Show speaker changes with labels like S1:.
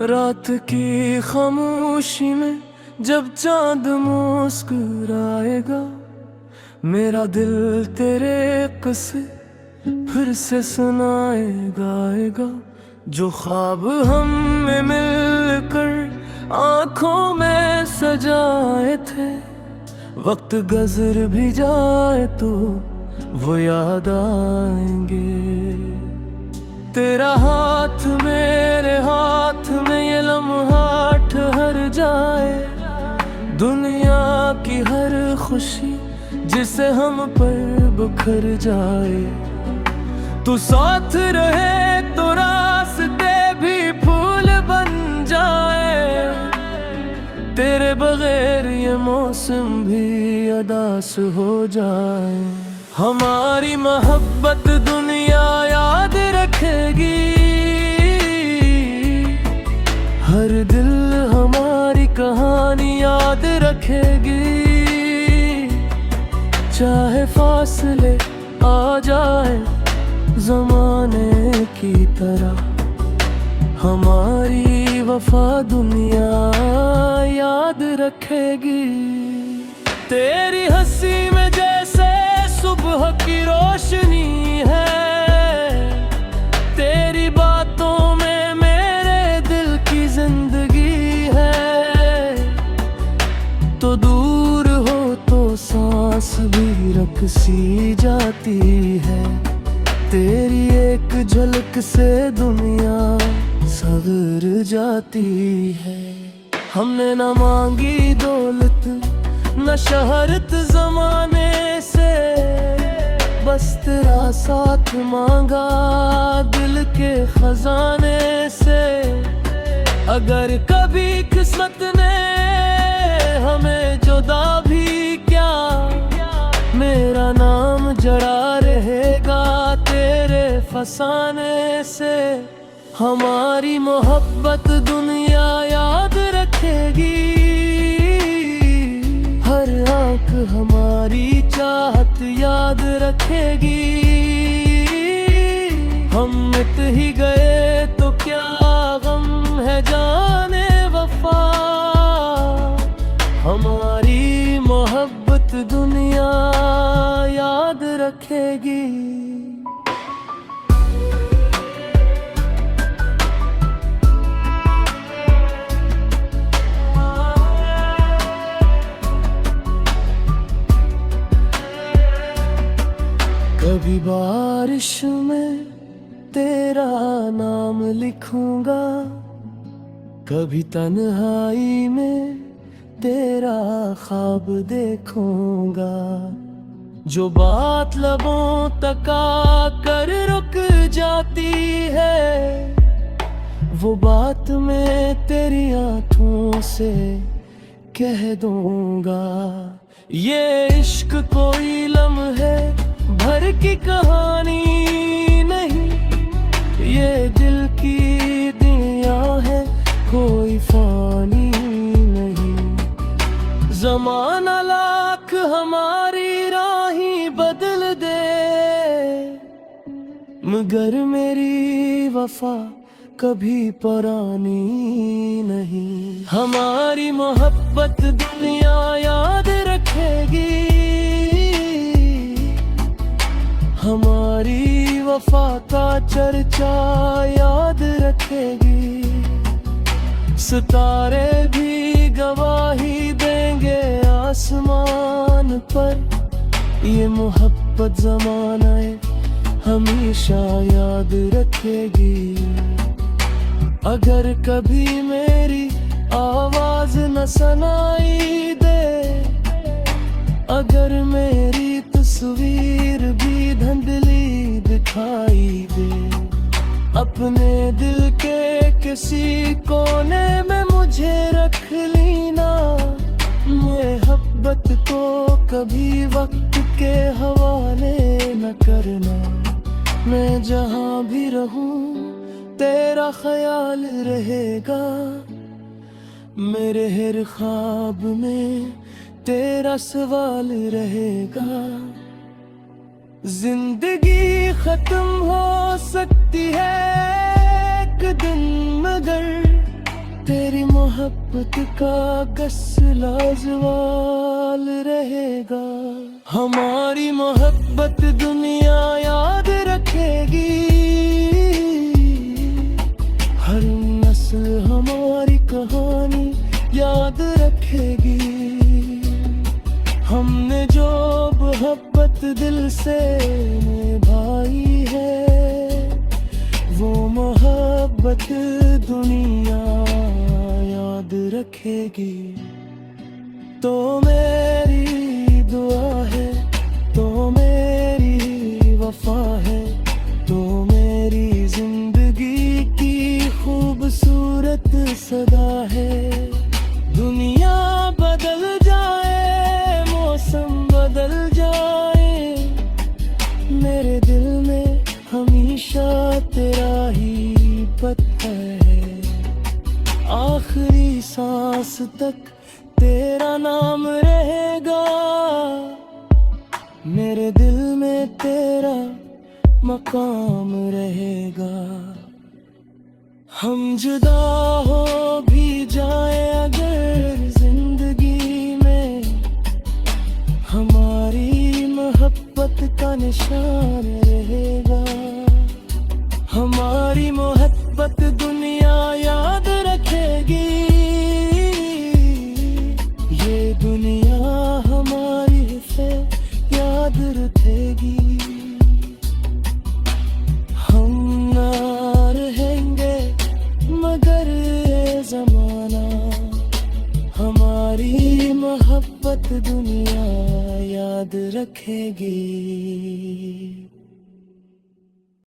S1: रात की खामोशी में जब चांद मुस्कुराएगा, मेरा दिल तेरे किस्से फिर से सुनाए गाएगा। जो ख्वाब हमने मिलकर आंखों में सजाए थे, वक्त गुजर भी जाए तो वो याद आएंगे। तेरा हाथ मेरे हाथ में ये लम्हा ठहर जाए, दुनिया की हर खुशी जिसे हम पर बिखर जाए। तू साथ रहे तो रास्ते भी फूल बन जाए, तेरे बगैर ये मौसम भी अदास हो जाए। हमारी मोहब्बत दुनिया याद रखेगी, हर दिल हमारी कहानी याद रखेगी। चाहे फासले आ जाए ज़माने की तरह, हमारी वफा दुनिया याद रखेगी। तेरी हंसी में जैसे सुबह की रोशनी है, तेरी बातों में मेरे दिल की जिंदगी है। तो दूर हो तो सांस भी रुक सी जाती है, तेरी एक झलक से दुनिया सवर जाती है। हमने न मांगी दौलत न शहरत जमाने से, बस तेरा साथ मांगा दिल के खजाने से। अगर कभी किस्मत ने हमें जुदा भी क्या, मेरा नाम जड़ा रहेगा तेरे फसाने से। हमारी मोहब्बत दुनिया याद रखेगी, हर आंख हमारी चाहत याद रखेगी। हम मिट ही गए तो क्या गम है जाने वफा, हमारी मोहब्बत दुनिया याद रखेगी। कभी बारिश में तेरा नाम लिखूंगा, कभी तन्हाई में तेरा ख्वाब देखूंगा। जो बात लबों तक आकर रुक जाती है, वो बात मैं तेरी आंखों से कह दूंगा। ये इश्क कोई लम्हे भर की कहानी नहीं, ये दिल की दुनिया है कोई फानी नहीं। ज़माना लाख हमारी राहें बदल दे, मगर मेरी वफा कभी पुरानी नहीं। हमारी मोहब्बत दुनिया याद रखेगी, हमारी वफा का चर्चा याद रखेगी। सितारे भी गवाही देंगे आसमान पर, ये मोहब्बत ज़माने हमेशा याद रखेगी। अगर कभी मेरी आवाज न सुनाई दे, अगर मेरी तस्वीर भी धुंधली दिखाई दे, अपने दिल के किसी कोने में मुझे रख लेना। मोहब्बत को कभी वक्त के हवाले न करना, मैं जहाँ भी रहूं तेरा ख्याल रहेगा। मेरे हर ख्वाब में तेरा सवाल रहेगा। जिंदगी खत्म हो सकती है एक दिन, मगर तेरी मोहब्बत का गस्ला सवाल रहेगा। हमारी मोहब्बत दुनिया याद रखेगी, हर नस्ल हमारी कहानी याद रखेगी। हमने जो मोहब्बत दिल से निभाई है, वो मोहब्बत दुनिया याद रखेगी। तो मेरी दुआ है, तो मेरी वफा है, तो मेरी जिंदगी की खूबसूरत सदा है। दुनिया बदल जाए, मौसम बदल जाए, मेरे दिल में हमेशा तेरा ही पता है। आखिरी सांस तक तेरा नाम रहेगा, मेरे दिल में तेरा मकाम रहेगा। हम जुदा हो भी जाए अगर जिंदगी में, हमारी मोहब्बत का निशान रहेगा। हमारी मोहब्बत दुनिया याद रखेगी, ये दुनिया हमारी से याद रखेगी। हम ना रहेंगे मगर ये जमाना, हमारी मोहब्बत दुनिया याद रखेगी।